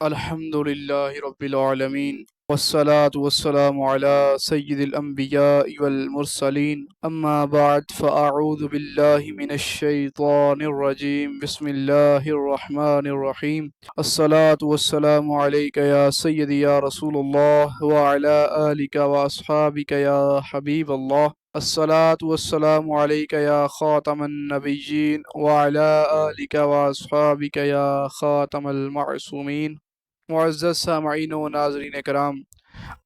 الحمد لله رب العالمين والصلاة والسلام على سيد الأنبياء والمرسلين أما بعد فأعوذ بالله من الشيطان الرجيم بسم الله الرحمن الرحيم الصلاة والسلام عليك يا سيدي يا رسول الله وعلى آلك وأصحابك يا حبيب الله الصلاة والسلام عليك يا خاتم النبيين وعلى آلك وأصحابك يا خاتم المعصومين۔ معزز سامعین و ناظرین کرام،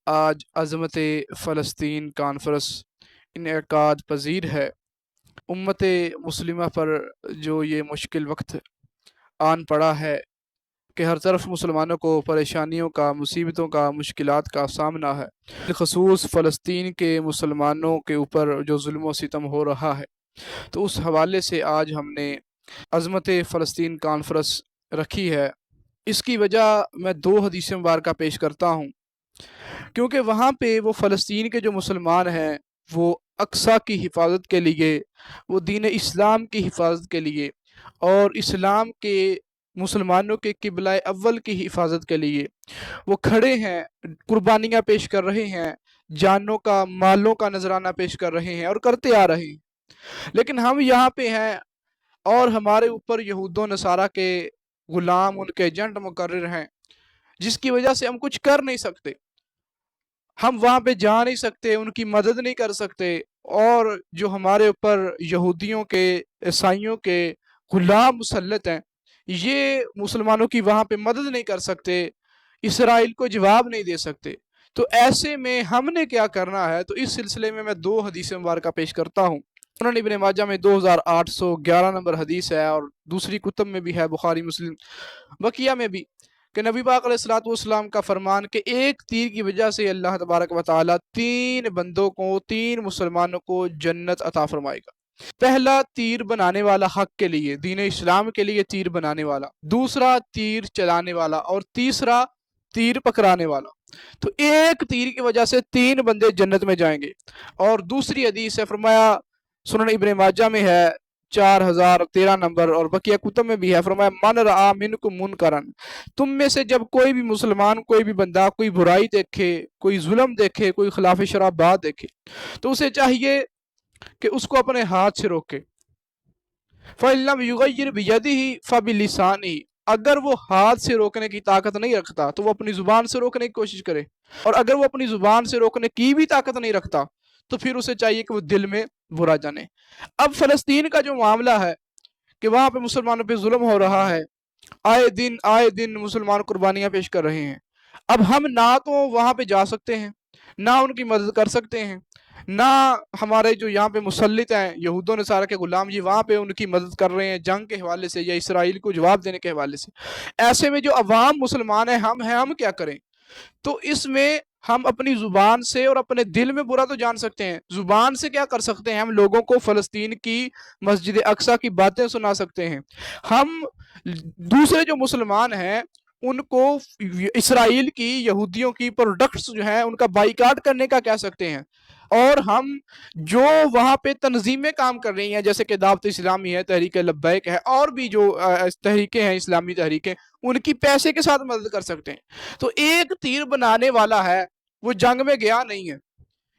آج عظمت فلسطین کانفرنس انعقاد پذیر ہے۔ امت مسلمہ پر جو یہ مشکل وقت آن پڑا ہے کہ ہر طرف مسلمانوں کو پریشانیوں کا، مصیبتوں کا، مشکلات کا سامنا ہے، بالخصوص فلسطین کے مسلمانوں کے اوپر جو ظلم و ستم ہو رہا ہے، تو اس حوالے سے آج ہم نے عظمت فلسطین کانفرنس رکھی ہے۔ اس کی وجہ میں 2 حدیث مبارکہ پیش کرتا ہوں، کیونکہ وہاں پہ وہ فلسطین کے جو مسلمان ہیں وہ اقصی کی حفاظت کے لیے، وہ دین اسلام کی حفاظت کے لیے اور اسلام کے مسلمانوں کے قبلہ اول کی حفاظت کے لیے وہ کھڑے ہیں، قربانیاں پیش کر رہے ہیں، جانوں کا، مالوں کا نذرانہ پیش کر رہے ہیں اور کرتے آ رہے ہیں۔ لیکن ہم یہاں پہ ہیں اور ہمارے اوپر یہود و نصارہ کے غلام، ان کے ایجنٹ مقرر ہیں، جس کی وجہ سے ہم کچھ کر نہیں سکتے، ہم وہاں پہ جا نہیں سکتے، ان کی مدد نہیں کر سکتے، اور جو ہمارے اوپر یہودیوں کے، عیسائیوں کے غلام مسلط ہیں، یہ مسلمانوں کی وہاں پہ مدد نہیں کر سکتے، اسرائیل کو جواب نہیں دے سکتے۔ تو ایسے میں ہم نے کیا کرنا ہے؟ تو اس سلسلے میں 2 حدیث مبارکہ پیش کرتا ہوں۔ سنن ابن ماجہ میں 2811 نمبر حدیث ہے، اور دوسری کتب میں بھی ہے، بخاری مسلم بقیہ میں بھی، کہ نبی پاک علیہ الصلوۃ والسلام کا فرمان کہ ایک تیر کی وجہ سے اللہ تبارک و تعالیٰ 3 بندوں کو، 3 مسلمانوں کو جنت عطا فرمائے گا۔ پہلا تیر بنانے والا، حق کے لیے، دین اسلام کے لیے تیر بنانے والا، دوسرا تیر چلانے والا، اور تیسرا تیر پکڑانے والا۔ تو ایک تیر کی وجہ سے 3 بندے جنت میں جائیں گے۔ اور دوسری حدیث ہے، فرمایا سنن ابن ماجہ میں ہے 4013 نمبر، اور بقیہ کتب میں بھی ہے، فرمایا من رعا منکم منکرن، تم میں سے جب کوئی بھی مسلمان، کوئی بھی بندہ کوئی برائی دیکھے، کوئی ظلم دیکھے، کوئی خلاف شرع بات دیکھے، تو اسے چاہیے کہ اس کو اپنے ہاتھ سے روکے۔ فَإِن لَّمْ يُغَيِّرْ بِيَدِهِ فَبِلِسَانِهِ، اگر وہ ہاتھ سے روکنے کی طاقت نہیں رکھتا تو وہ اپنی زبان سے روکنے کی کوشش کرے، اور اگر وہ اپنی زبان سے روکنے کی بھی طاقت نہیں رکھتا تو پھر اسے چاہیے کہ وہ دل میں برا جانے۔ اب فلسطین کا جو معاملہ ہے کہ وہاں پہ مسلمانوں پہ ظلم ہو رہا ہے، آئے دن مسلمان قربانیاں پیش کر رہے ہیں۔ اب ہم نہ تو وہاں پہ جا سکتے ہیں، نہ ان کی مدد کر سکتے ہیں، نہ ہمارے جو یہاں پہ مسلط ہیں یہود و نصارہ کے غلام، یہ وہاں پہ ان کی مدد کر رہے ہیں جنگ کے حوالے سے یا اسرائیل کو جواب دینے کے حوالے سے۔ ایسے میں جو عوام مسلمان ہیں، ہم کیا کریں؟ تو اس میں ہم اپنی زبان سے اور اپنے دل میں برا تو جان سکتے ہیں۔ زبان سے کیا کر سکتے ہیں؟ ہم لوگوں کو فلسطین کی مسجد اقصی کی باتیں سنا سکتے ہیں۔ ہم دوسرے جو مسلمان ہیں ان کو اسرائیل کی، یہودیوں کی پروڈکٹس جو ہیں ان کا بائیکاٹ کرنے کا کہہ سکتے ہیں۔ اور ہم جو وہاں پہ تنظیمیں کام کر رہی ہیں، جیسے کہ دعوت اسلامی ہے، تحریک لبیک ہے، اور بھی جو تحریکیں ہیں، اسلامی تحریکیں، ان کی پیسے کے ساتھ مدد کر سکتے ہیں۔ تو ایک تیر بنانے والا ہے، وہ جنگ میں گیا نہیں ہے،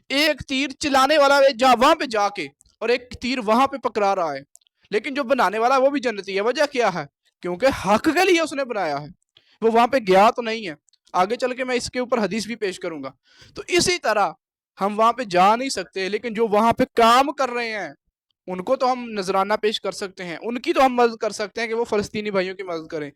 ایک تیر چلانے والا ہے وہاں پہ جا کے، اور ایک تیر وہاں پہ پکڑا رہا ہے، لیکن جو بنانے والا وہ بھی جنتی ہے۔ وجہ کیا ہے؟ کیونکہ حق کے لیے اس نے بنایا ہے، وہ وہاں پہ گیا تو نہیں ہے۔ آگے چل کے میں اس کے اوپر حدیث بھی پیش کروں گا۔ تو اسی طرح ہم وہاں پہ جا نہیں سکتے، لیکن جو وہاں پہ کام کر رہے ہیں ان کو تو ہم نذرانہ پیش کر سکتے ہیں، ان کی تو ہم مدد کر سکتے ہیں کہ وہ فلسطینی بھائیوں کی مدد کریں،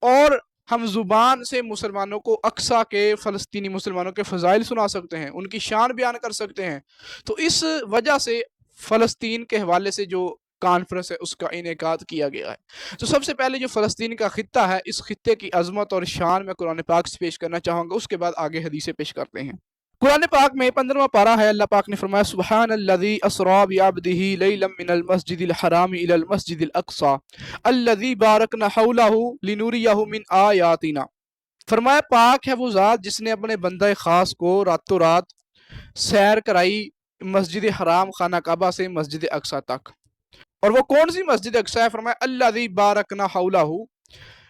اور ہم زبان سے مسلمانوں کو اقصی کے، فلسطینی مسلمانوں کے فضائل سنا سکتے ہیں، ان کی شان بیان کر سکتے ہیں۔ تو اس وجہ سے فلسطین کے حوالے سے جو کانفرنس ہے اس کا انعقاد کیا گیا ہے۔ تو سب سے پہلے جو فلسطین کا خطہ ہے، اس خطے کی عظمت اور شان میں قرآن پاک سے پیش کرنا چاہوں گا، اس کے بعد آگے حدیثیں پیش کرتے ہیں۔ قرآن پاک میں 15واں پارہ ہے، اللہ پاک نے فرمایا سبحان الذی اسریٰ بعبدہ لیلا من المسجد الحرام الی المسجد الاقصی الذی بارکنا حولہ لنوریہ من آیاتنا۔ فرمایا پاک ہے وہ ذات جس نے اپنے بندہ خاص کو راتوں رات سیر کرائی مسجد حرام، خانہ کعبہ سے مسجد اقصی تک۔ اور وہ کون سی مسجد اقصی ہے؟ فرمایا الذی بارکنا حولہ،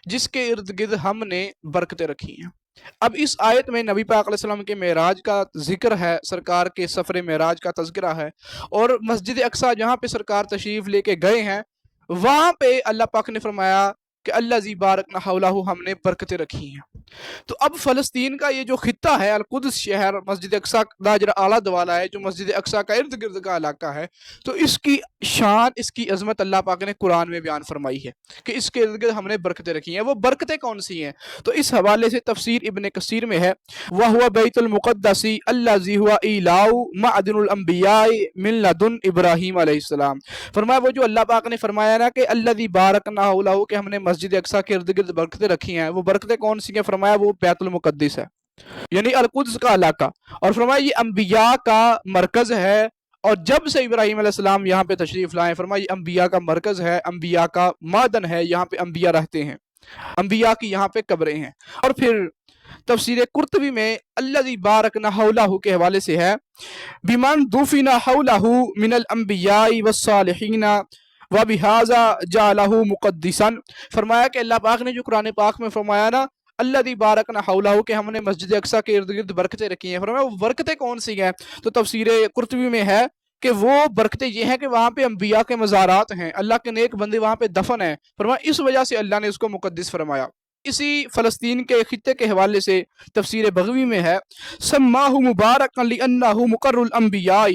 جس کے ارد گرد ہم نے برکتیں رکھی ہیں۔ اب اس آیت میں نبی پاک علیہ السلام کے معراج کا ذکر ہے، سرکار کے سفر معراج کا تذکرہ ہے، اور مسجد اقصیٰ جہاں پہ سرکار تشریف لے کے گئے ہیں وہاں پہ اللہ پاک نے فرمایا کہ اللہ زی بارکنا حولہ، ہم نے برکتیں رکھی ہیں۔ تو اب فلسطین کا یہ جو خطہ ہے، القدس شہر، مسجد اقصیٰ کا جو اعلیٰ دوالا ہے، جو مسجد اقصیٰ کا ارد گرد کا علاقہ ہے، تو اس کی شان، اس کی عظمت اللہ پاک نے قرآن میں بیان فرمائی ہے کہ اس کے ارد گرد ہم نے برکتیں رکھی ہیں۔ وہ برکتیں کون سی ہیں؟ تو اس حوالے سے تفسیر ابن کثیر میں ہے، وَهُوَ بَيْتُ الْمُقَدَّسِ الَّذِي هُوَ إِلَٰهُ مَعْدِنُ الْأَنبِيَاءِ مِن لَدُنْ ابراہیم علیہ السلام۔ فرمایا وہ جو اللہ پاک نے فرمایا نا کہ الَّذِي بَارَكْنَا حَوْلَهُ، کہ ہم نے مسجد اقصیٰ کے ارد گرد برکتیں رکھی ہیں، وہ برکتیں کون سی ہیں؟ فرمایا وہ بیت المقدس ہے، یعنی القدس کا علاقہ، اور فرمایا یہ انبیاء کا مرکز ہے، اور جب سے ابراہیم علیہ السلام یہاں پہ تشریف لائے، فرمایا یہ انبیاء کا مرکز ہے، انبیاء کا معدن ہے، یہاں پہ انبیاء رہتے ہیں، انبیاء کی یہاں پہ قبریں ہیں۔ اور پھر تفسیر قرطبی میں الذی بارکنا حولہ کے حوالے سے ہے، بمن دفن حولہ من الانبیاء والصالحین وبہذا جعلہ مقدسا۔ فرمایا کہ اللہ پاک نے جو قرآن پاک میں فرمایا نا الذی بارکنا حولہ، کہ ہم نے مسجد اقصیٰ کے ارد گرد برکتیں رکھی ہیں، فرمایا وہ برکتیں کون سی ہیں؟ تو تفسیر قرطبی میں ہے کہ وہ برکتیں یہ ہیں کہ وہاں پہ انبیاء کے مزارات ہیں، اللہ کے نیک بندے وہاں پہ دفن ہیں، فرمایا اس وجہ سے اللہ نے اس کو مقدس فرمایا۔ اسی فلسطین کے خطے کے حوالے سے تفسیر بغوی میں ہے، سماہ مبارکا لأنہ مقر الانبیاء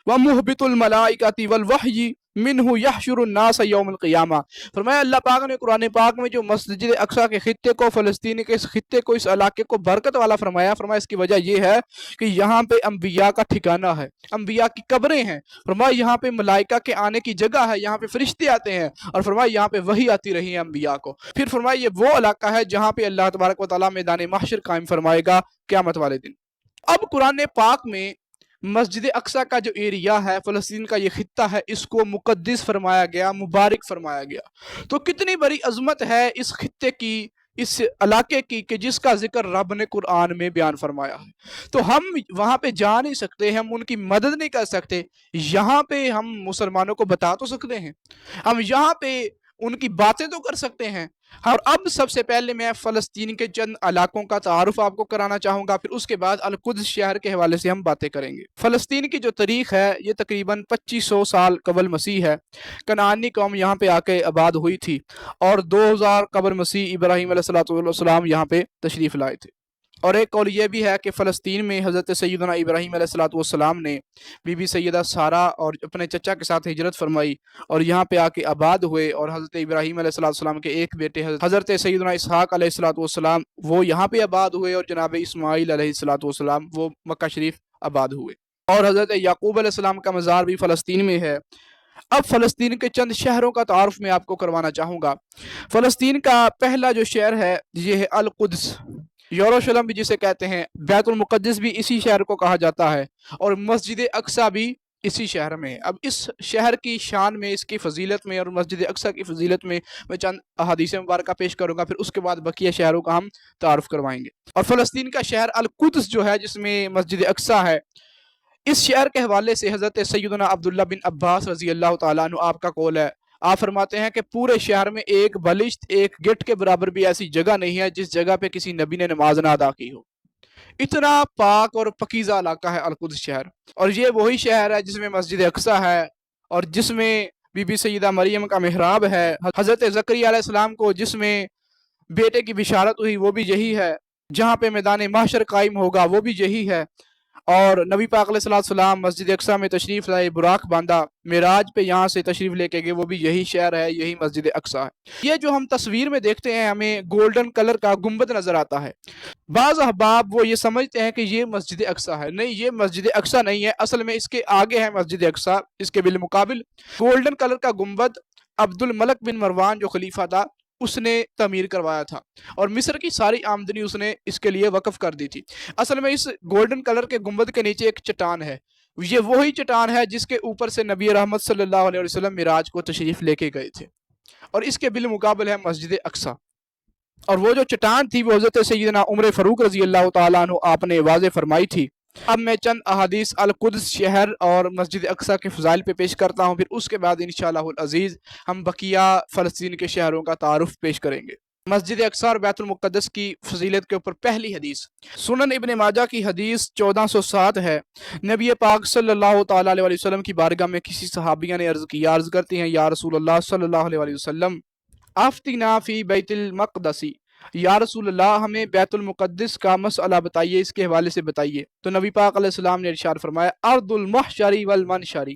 ومحبط الملائکۃ والوحی منہ یحشر الناس یوم القیامہ۔ فرمایا اللہ پاک نے قرآن پاک میں جو مسجد اقصیٰ کے خطے کو، فلسطین کے اس خطے کو، اس علاقے کو برکت والا فرمایا، فرمایا اس کی وجہ یہ ہے کہ یہاں پہ انبیاء کا ٹھکانہ ہے، انبیاء کی قبریں ہیں، فرمایا یہاں پہ ملائکہ کے آنے کی جگہ ہے، یہاں پہ فرشتے آتے ہیں، اور فرمایا یہاں پہ وحی آتی رہی ہے انبیاء کو۔ پھر فرمایا یہ وہ علاقہ ہے جہاں پہ اللہ تبارک و تعالیٰ میدان محشر قائم فرمائے گا قیامت والے دن۔ اب قرآن پاک میں مسجد اقصیٰ کا جو ایریا ہے، فلسطین کا یہ خطہ ہے، اس کو مقدس فرمایا گیا، مبارک فرمایا گیا۔ تو کتنی بڑی عظمت ہے اس خطے کی، اس علاقے کی، کہ جس کا ذکر رب نے قرآن میں بیان فرمایا ہے۔ تو ہم وہاں پہ جا نہیں سکتے، ہم ان کی مدد نہیں کر سکتے، یہاں پہ ہم مسلمانوں کو بتا تو سکتے ہیں، ہم یہاں پہ ان کی باتیں تو کر سکتے ہیں۔ اور اب سب سے پہلے میں فلسطین کے چند علاقوں کا تعارف آپ کو کرانا چاہوں گا، پھر اس کے بعد القدس شہر کے حوالے سے ہم باتیں کریں گے۔ فلسطین کی جو تاریخ ہے یہ تقریباً 2500 سال قبل مسیح ہے۔ کنعانی قوم یہاں پہ آ کے آباد ہوئی تھی، اور 2000 قبل مسیح ابراہیم علیہ السلام یہاں پہ تشریف لائے تھے۔ اور ایک قول یہ بھی ہے کہ فلسطین میں حضرت سیدنا ابراہیم علیہ السلام نے بی بی سیدہ سارہ اور اپنے چچا کے ساتھ ہجرت فرمائی، اور یہاں پہ آ کے آباد ہوئے، اور حضرت ابراہیم علیہ السلام کے ایک بیٹے حضرت سیدنا اسحاق علیہ السلام وہ یہاں پہ آباد ہوئے، اور جناب اسماعیل علیہ السلام وہ مکہ شریف آباد ہوئے، اور حضرت یعقوب علیہ السلام کا مزار بھی فلسطین میں ہے۔ اب فلسطین کے چند شہروں کا تعارف میں آپ کو کروانا چاہوں گا۔ فلسطین کا پہلا جو شہر ہے یہ ہے القدس، یروشلم بھی جسے کہتے ہیں، بیت المقدس بھی اسی شہر کو کہا جاتا ہے، اور مسجد اقصیٰ بھی اسی شہر میں ہے۔ اب اس شہر کی شان میں، اس کی فضیلت میں، اور مسجد اقصیٰ کی فضیلت میں چند احادیث مبارکہ پیش کروں گا، پھر اس کے بعد بقیہ شہروں کا ہم تعارف کروائیں گے۔ اور فلسطین کا شہر القدس جو ہے، جس میں مسجد اقصیٰ ہے، اس شہر کے حوالے سے حضرت سیدنا عبداللہ بن عباس رضی اللہ تعالیٰ عنہ آپ کا قول ہے، آپ فرماتے ہیں کہ پورے شہر میں ایک بلشت، ایک گٹ کے برابر بھی ایسی جگہ نہیں ہے جس جگہ پہ کسی نبی نے نماز نہ ادا کی ہو۔ اتنا پاک اور پکیزہ علاقہ ہے القدس شہر، اور یہ وہی شہر ہے جس میں مسجد اقصیٰ ہے، اور جس میں بی بی سیدہ مریم کا محراب ہے، حضرت زکریا علیہ السلام کو جس میں بیٹے کی بشارت ہوئی وہ بھی یہی ہے، جہاں پہ میدان محشر قائم ہوگا وہ بھی یہی ہے، اور نبی پاک علیہ السلام مسجد اقصیٰ میں تشریف لائے، براق باندھا، معراج پہ یہاں سے تشریف لے کے گئے، وہ بھی یہی شہر ہے، یہی مسجد اقصیٰ ہے۔ یہ جو ہم تصویر میں دیکھتے ہیں ہمیں گولڈن کلر کا گنبد نظر آتا ہے، بعض احباب وہ یہ سمجھتے ہیں کہ یہ مسجد اقصیٰ ہے، نہیں، یہ مسجد اقصیٰ نہیں ہے، اصل میں اس کے آگے ہے مسجد اقصیٰ، اس کے بالمقابل گولڈن کلر کا گنبد عبد الملک بن مروان جو خلیفہ تھا اس نے تعمیر کروایا تھا، اور مصر کی ساری آمدنی اس نے اس کے لیے وقف کر دی تھی۔ اصل میں اس گولڈن کلر کے گنبد کے نیچے ایک چٹان ہے، یہ وہی چٹان ہے جس کے اوپر سے نبی رحمت صلی اللہ علیہ وسلم معراج کو تشریف لے کے گئے تھے، اور اس کے بالمقابل ہے مسجد اقصیٰ، اور وہ جو چٹان تھی وہ حضرت سیدنا عمر فاروق رضی اللہ تعالیٰ عنہ آپ نے واضح فرمائی تھی۔ اب میں چند احادیث القدس شہر اور مسجد اقصیٰ کے فضائل پہ پیش کرتا ہوں، پھر اس کے بعد انشاءاللہ العزیز ہم بقیہ فلسطین کے شہروں کا تعارف پیش کریں گے۔ مسجد اقصی اور بیت المقدس کی فضیلت کے اوپر پہلی حدیث سنن ابن ماجہ کی حدیث 1407 ہے۔ نبی پاک صلی اللہ تعالیٰ علیہ وسلم کی بارگاہ میں کسی صحابیہ نے عرض کرتی ہیں، یا رسول اللہ صلی اللہ علیہ وسلم افتنا فی بیت المقدس، یا رسول اللہ ہمیں بیت المقدس کا مسئلہ بتائیے، اس کے حوالے سے بتائیے۔ تو نبی پاک علیہ السلام نے ارشاد فرمایا ارض المحشر والمنشر،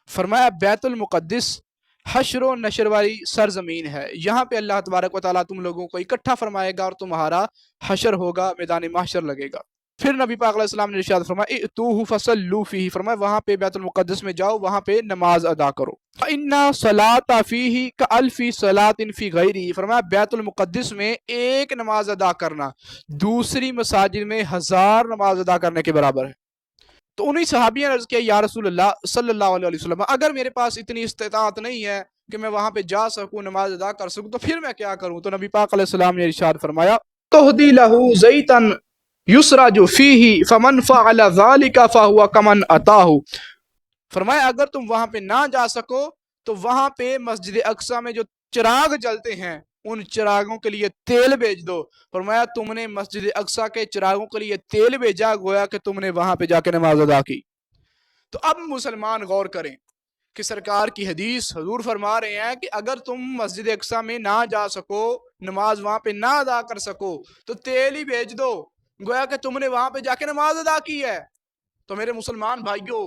فرمایا بیت المقدس حشر و نشر والی سرزمین ہے، یہاں پہ اللہ تبارک و تعالیٰ تم لوگوں کو اکٹھا فرمائے گا اور تمہارا حشر ہوگا، میدان محشر لگے گا۔ پھر نبی پاک علیہ السلام نے ارشاد فرمایا ائتوہ فصلوا فیہ، فرمایا وہاں پہ بیت المقدس میں جاؤ، وہاں پہ نماز ادا کرو۔ فإن صلاۃ فیہ کألف صلاۃ فی غیرہ، فرمایا بیت المقدس میں ایک نماز ادا کرنا دوسری مساجد میں 1000 نماز ادا کرنے کے برابر ہے۔ تو انہی صحابیہ نے عرض کیا یا رسول اللہ صلی اللہ علیہ وسلم، اگر میرے پاس اتنی استطاعت نہیں ہے کہ میں وہاں پہ جا سکوں، نماز ادا کر سکوں، تو پھر میں کیا کروں؟ تو نبی پاک علیہ السلام نے ارشاد فرمایا تہدی لہ زیتا یسرج فیہ فمن فعل ذلک فہو کمن اتاہ، فرمایا اگر تم وہاں پہ نہ جا سکو تو وہاں پہ مسجد اقصی میں جو چراغ جلتے ہیں ان چراغوں کے لیے تیل بھیج دو۔ فرمایا تم نے مسجد اقصی کے چراغوں کے لیے تیل بھیجا، گویا کہ تم نے وہاں پہ جا کے نماز ادا کی۔ تو اب مسلمان غور کریں کہ سرکار کی حدیث حضور فرما رہے ہیں کہ اگر تم مسجد اقصی میں نہ جا سکو، نماز وہاں پہ نہ ادا کر سکو تو تیل ہی بھیج دو، گویا کہ تم نے وہاں پہ جا کے نماز ادا کی ہے۔ تو میرے مسلمان بھائیوں،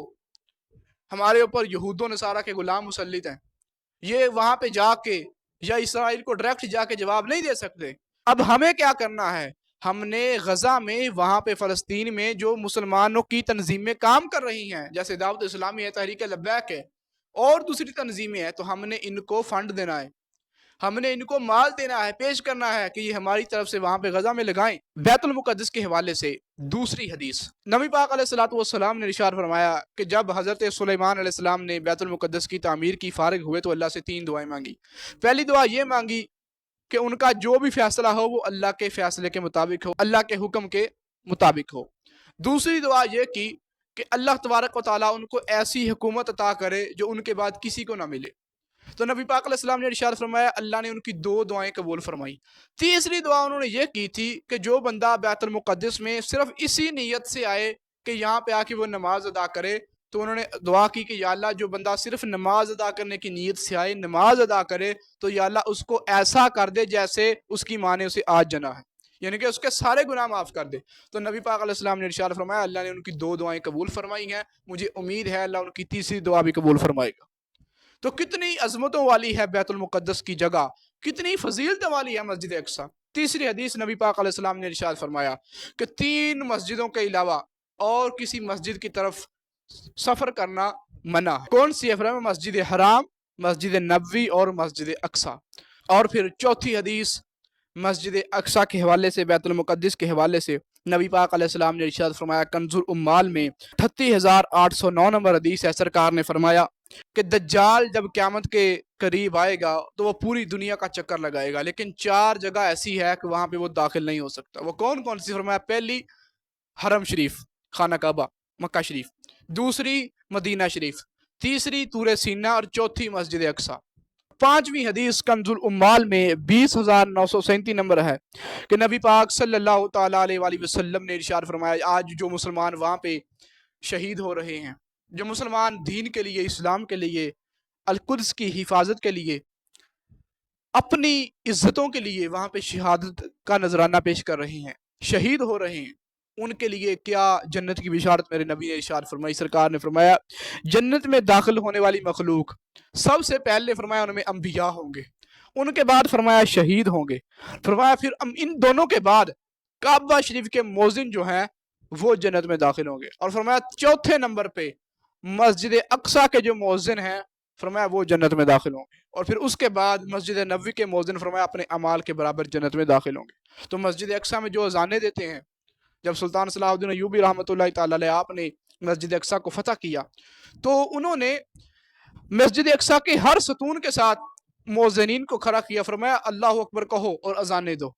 ہمارے اوپر یہود و نصارہ کے غلام مسلط ہیں، یہ وہاں پہ جا کے یا اسرائیل کو ڈائریکٹ جا کے جواب نہیں دے سکتے۔ اب ہمیں کیا کرنا ہے؟ ہم نے غزہ میں، وہاں پہ فلسطین میں جو مسلمانوں کی تنظیمیں کام کر رہی ہیں، جیسے دعوت اسلامی ہے، تحریک لبیک ہے اور دوسری تنظیمیں ہیں، تو ہم نے ان کو فنڈ دینا ہے، ہم نے ان کو مال دینا ہے، پیش کرنا ہے کہ یہ ہماری طرف سے وہاں پہ غزہ میں لگائیں۔ بیت المقدس کے حوالے سے دوسری حدیث نبی پاک علیہ السلام نے ارشاد فرمایا کہ جب حضرت سلیمان علیہ السلام نے بیت المقدس کی تعمیر کی، فارغ ہوئے تو اللہ سے 3 دعائیں مانگی۔ پہلی دعا یہ مانگی کہ ان کا جو بھی فیصلہ ہو وہ اللہ کے فیصلے کے مطابق ہو، اللہ کے حکم کے مطابق ہو۔ دوسری دعا یہ کی کہ اللہ تبارک و تعالیٰ ان کو ایسی حکومت عطا کرے جو ان کے بعد کسی کو نہ ملے۔ تو نبی پاک علیہ السلام نے ارشاد فرمایا، اللہ نے ان کی 2 دعائیں قبول فرمائی۔ تیسری دعا انہوں نے یہ کی تھی کہ جو بندہ بیت المقدس میں صرف اسی نیت سے آئے کہ یہاں پہ آ کے وہ نماز ادا کرے، تو انہوں نے دعا کی کہ یا اللہ جو بندہ صرف نماز ادا کرنے کی نیت سے آئے، نماز ادا کرے، تو یا اللہ اس کو ایسا کر دے جیسے اس کی ماں نے اسے آج جنا ہے، یعنی کہ اس کے سارے گناہ معاف کر دے۔ تو نبی پاک علیہ السلام نے ارشاد فرمایا اللہ نے ان کی 2 دعائیں قبول فرمائی ہیں، مجھے امید ہے اللہ ان کی تیسری دعا بھی قبول فرمائے گا۔ تو کتنی عظمتوں والی ہے بیت المقدس کی جگہ، کتنی فضیلتوں والی ہے مسجد اقصی۔ تیسری حدیث نبی پاک علیہ السلام نے ارشاد فرمایا کہ 3 مسجدوں کے علاوہ اور کسی مسجد کی طرف سفر کرنا منع ہے۔ کون سی ہے؟ فرمایا مسجد حرام، مسجد نبوی اور مسجد اقصی۔ اور پھر چوتھی حدیث مسجد اقصی کے حوالے سے، بیت المقدس کے حوالے سے نبی پاک علیہ السلام نے ارشاد فرمایا، کنز الاموال میں 38,809 نمبر حدیث ہے، سرکار نے فرمایا کہ دجال جب قیامت کے قریب آئے گا تو وہ پوری دنیا کا چکر لگائے گا، لیکن 4 جگہ ایسی ہے کہ وہاں پہ وہ داخل نہیں ہو سکتا۔ وہ کون کون سی؟ فرمایا پہلی حرم شریف، خانہ کعبہ مکہ شریف، دوسری مدینہ شریف، تیسری طور سینہ اور چوتھی مسجد اقصی۔ 5ویں حدیث کنز الاموال میں 20,937 نمبر ہے کہ نبی پاک صلی اللہ تعالیٰ علیہ وآلہ وسلم نے ارشاد فرمایا آج جو مسلمان وہاں پہ شہید ہو رہے ہیں، جو مسلمان دین کے لیے، اسلام کے لیے، القدس کی حفاظت کے لیے، اپنی عزتوں کے لیے وہاں پہ شہادت کا نذرانہ پیش کر رہے ہیں، شہید ہو رہے ہیں، ان کے لیے کیا جنت کی بشارت میرے نبی نے ارشاد فرمائی۔ سرکار نے فرمایا جنت میں داخل ہونے والی مخلوق سب سے پہلے فرمایا ان میں انبیاء ہوں گے، ان کے بعد فرمایا شہید ہوں گے، فرمایا پھر ان دونوں کے بعد کعبہ شریف کے مؤذن جو ہیں وہ جنت میں داخل ہوں گے، اور فرمایا چوتھے نمبر پہ مسجد اقصی کے جو مؤذن ہیں فرمایا وہ جنت میں داخل ہوں گے، اور پھر اس کے بعد مسجد نبوی کے مؤذن فرمایا اپنے اعمال کے برابر جنت میں داخل ہوں گے۔ تو مسجد اقصی میں جو اذانیں دیتے ہیں، جب سلطان صلاح الدین ایوبی رحمۃ اللہ تعالی علیہ آپ نے مسجد اقصی کو فتح کیا تو انہوں نے مسجد اقصی کے ہر ستون کے ساتھ مؤذنین کو کھڑا کیا، فرمایا اللہ اکبر کہو اور اذانیں دو۔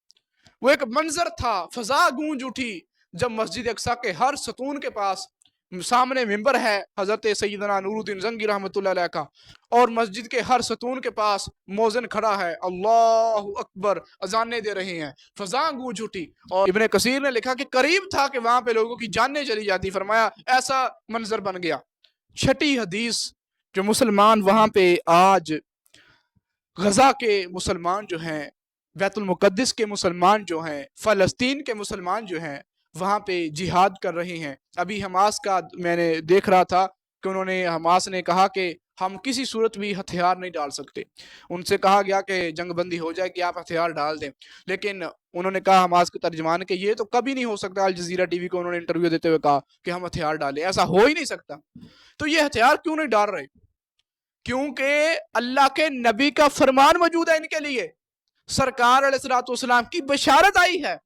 وہ ایک منظر تھا، فضا گونج اٹھی جب مسجد اقصی کے ہر ستون کے پاس سامنے ممبر ہے حضرت سیدنا نور الدین زنگی رحمۃ اللہ علیہ کا، اور مسجد کے ہر ستون کے پاس مؤذن کھڑا ہے، اللہ اکبر اذانیں دے رہے ہیں، فضاں گونج اٹھی۔ اور ابن کثیر نے لکھا کہ قریب تھا کہ وہاں پہ لوگوں کی جانیں چلی جاتی، فرمایا ایسا منظر بن گیا۔ چھٹی حدیث جو مسلمان وہاں پہ آج غزہ کے مسلمان جو ہیں، بیت المقدس کے مسلمان جو ہیں، فلسطین کے مسلمان جو ہیں، وہاں پہ جہاد کر رہے ہیں۔ ابھی حماس کا میں نے دیکھ رہا تھا کہ حماس نے کہا کہ ہم کسی صورت بھی ہتھیار نہیں ڈال سکتے، ان سے کہا گیا کہ جنگ بندی ہو جائے کہ آپ ہتھیار ڈال دیں، لیکن انہوں نے کہا حماس کے ترجمان کہ یہ تو کبھی نہیں ہو سکتا۔ الجزیرہ ٹی وی کو انہوں نے انٹرویو دیتے ہوئے کہا کہ ہم ہتھیار ڈالیں، ایسا ہو ہی نہیں سکتا۔ تو یہ ہتھیار کیوں نہیں ڈال رہے؟ کیونکہ اللہ کے نبی کا فرمان موجود ہے ان کے لیے، سرکار علیہ الصلوۃ والسلام کی بشارت آئی ہے،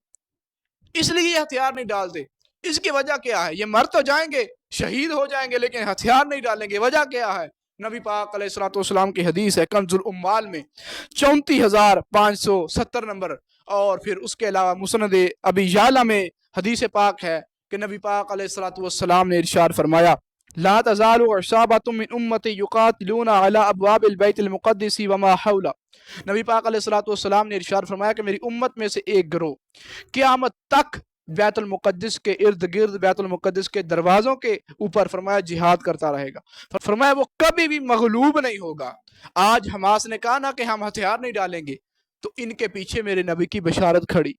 اس لیے یہ ہتھیار نہیں ڈالتے۔ اس کی وجہ کیا ہے؟ یہ مر تو جائیں گے، شہید ہو جائیں گے، لیکن ہتھیار نہیں ڈالیں گے۔ وجہ کیا ہے؟ نبی پاک علیہ الصلوۃ والسلام کی حدیث ہے کنز الاموال میں 34,570 نمبر، اور پھر اس کے علاوہ مسند ابی یعلا میں حدیث پاک ہے کہ نبی پاک علیہ الصلوۃ والسلام نے ارشاد فرمایا لا تزال عصابۃ من امتی یقاتلون علی ابواب البیت المقدس وما حولہ۔ نبی پاک علیہ الصلوۃ والسلام نے ارشاد فرمایا کہ میری امت میں سے ایک گروہ قیامت تک بیت المقدس کے ارد گرد، بیت المقدس کے دروازوں کے اوپر فرمایا جہاد کرتا رہے گا، فرمایا وہ کبھی بھی مغلوب نہیں ہوگا۔ آج حماس نے کہا نا کہ ہم ہتھیار نہیں ڈالیں گے، تو ان کے پیچھے میرے نبی کی بشارت کھڑی،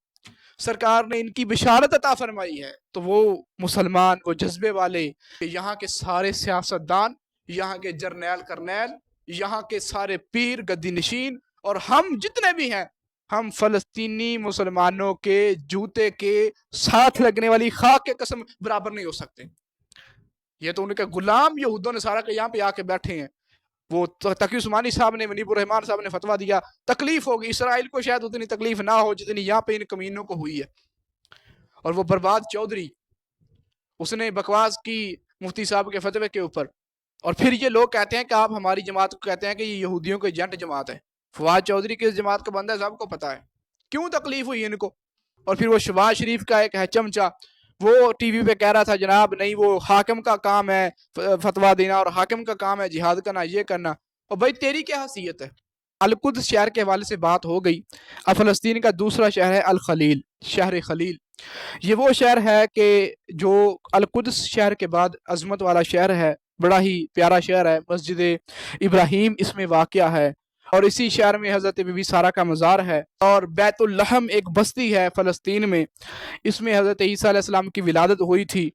سرکار نے ان کی بشارت عطا فرمائی ہے۔ تو وہ مسلمان، وہ جذبے والے، یہاں کے سارے سیاستدان، یہاں کے جرنیل کرنیل، یہاں کے سارے پیر گدی نشین، اور ہم جتنے بھی ہیں، ہم فلسطینی مسلمانوں کے جوتے کے ساتھ لگنے والی خاک کے قسم برابر نہیں ہو سکتے۔ یہ تو ان کے غلام یہود و نصارہ کے یہاں پہ آ کے بیٹھے ہیں۔ وہ تقی عثمانی صاحب نے، منیب الرحمان صاحب نے فتویٰ دیا، تکلیف ہوگی اسرائیل کو، شاید اتنی تکلیف نہ ہو جتنی یہاں پہ ان کمینوں کو ہوئی ہے۔ اور وہ برباد چودھری، اس نے بکواس کی مفتی صاحب کے فتوے کے اوپر، اور پھر یہ لوگ کہتے ہیں کہ آپ ہماری جماعت کو کہتے ہیں کہ یہ یہودیوں کی ایجنٹ جماعت ہے۔ فواد چودھری کس جماعت کا بندہ ہے سب کو پتا ہے، کیوں تکلیف ہوئی ان کو۔ اور پھر وہ شہباز شریف کا ایک ہے چمچہ، وہ ٹی وی پہ کہہ رہا تھا جناب نہیں وہ حاکم کا کام ہے فتویٰ دینا، اور حاکم کا کام ہے جہاد کرنا، یہ کرنا۔ اور بھائی تیری کیا حیثیت ہے؟ القدس شہر کے حوالے سے بات ہو گئی۔ اب فلسطین کا دوسرا شہر ہے الخلیل، شہر خلیل۔ یہ وہ شہر ہے کہ جو القدس شہر کے بعد عظمت والا شہر ہے، بڑا ہی پیارا شہر ہے، مسجد ابراہیم اس میں واقع ہے، اور اسی شہر میں حضرت بی بی سارہ کا مزار ہے، اور بیت اللحم ایک بستی ہے فلسطین میں، اس میں حضرت عیسیٰ علیہ السلام کی ولادت ہوئی تھی۔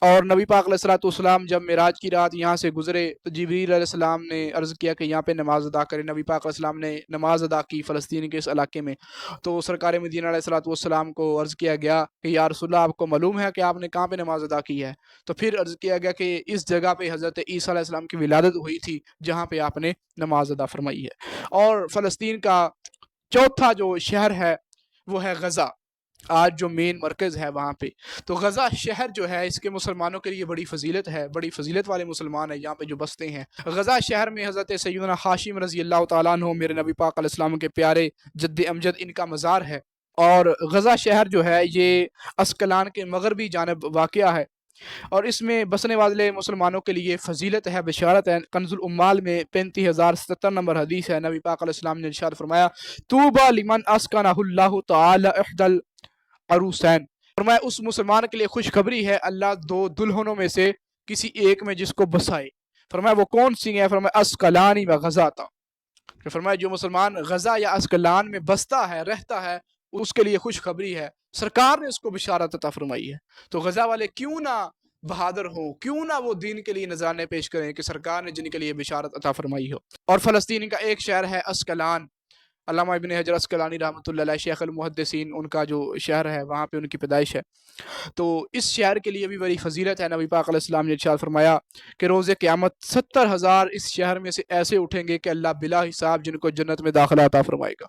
اور نبی پاک علیہ السلام جب معراج کی رات یہاں سے گزرے تو جبریل علیہ السلام نے عرض کیا کہ یہاں پہ نماز ادا کریں۔ نبی پاک علیہ السلام نے نماز ادا کی فلسطین کے اس علاقے میں، تو سرکار مدینہ علیہ السلام کو عرض کیا گیا کہ یا رسول اللہ آپ کو معلوم ہے کہ آپ نے کہاں پہ نماز ادا کی ہے؟ تو پھر عرض کیا گیا کہ اس جگہ پہ حضرت عیسیٰ علیہ السلام کی ولادت ہوئی تھی جہاں پہ آپ نے نماز ادا فرمائی ہے۔ اور فلسطین کا چوتھا جو شہر ہے وہ ہے غزہ، آج جو مین مرکز ہے وہاں پہ۔ تو غزہ شہر جو ہے اس کے مسلمانوں کے لیے بڑی فضیلت ہے، بڑی فضیلت والے مسلمان ہیں یہاں پہ جو بستے ہیں۔ غزہ شہر میں حضرت سیدنا ہاشم رضی اللہ تعالیٰ عنہ، میرے نبی پاک علیہ السلام کے پیارے جد امجد، ان کا مزار ہے۔ اور غزہ شہر جو ہے یہ اسکلان کے مغربی جانب واقع ہے، اور اس میں بسنے والے مسلمانوں کے لیے فضیلت ہے، بشارت ہے۔ کنز الاموال میں 35,070 نمبر حدیث ہے، نبی پاک علیہ السلام نے ارشاد فرمایا طوبی لمن اسکنہ اللہ تعالی احدى عروسین، فرمایا اس مسلمان کے لیے خوشخبری ہے اللہ دو دلہنوں میں سے کسی ایک میں جس کو بسائے۔ فرمایا وہ کون سی ہیں؟ فرمایا اسکلانی و غزاتا، فرمایا جو مسلمان غزہ یا اسکلان میں بستا ہے، رہتا ہے، اس کے لیے خوشخبری ہے، سرکار نے اس کو بشارت عطا فرمائی ہے۔ تو غزہ والے کیوں نہ بہادر ہوں، کیوں نہ وہ دین کے لیے نذرانے پیش کریں کہ سرکار نے جن کے لیے بشارت عطا فرمائی ہو۔ اور فلسطین کا ایک شہر ہے اسکلان، علامہ ابن حجر اسقلانی رحمۃ اللہ علیہ، شیخ المحدثین، ان کا جو شہر ہے وہاں پہ ان کی پیدائش ہے۔ تو اس شہر کے لیے بھی بڑی فضیلت ہے۔ نبی پاک علیہ السلام نے ارشاد فرمایا کہ روز قیامت 70,000 اس شہر میں سے ایسے اٹھیں گے کہ اللہ بلا حساب جن کو جنت میں داخلہ عطا فرمائے گا۔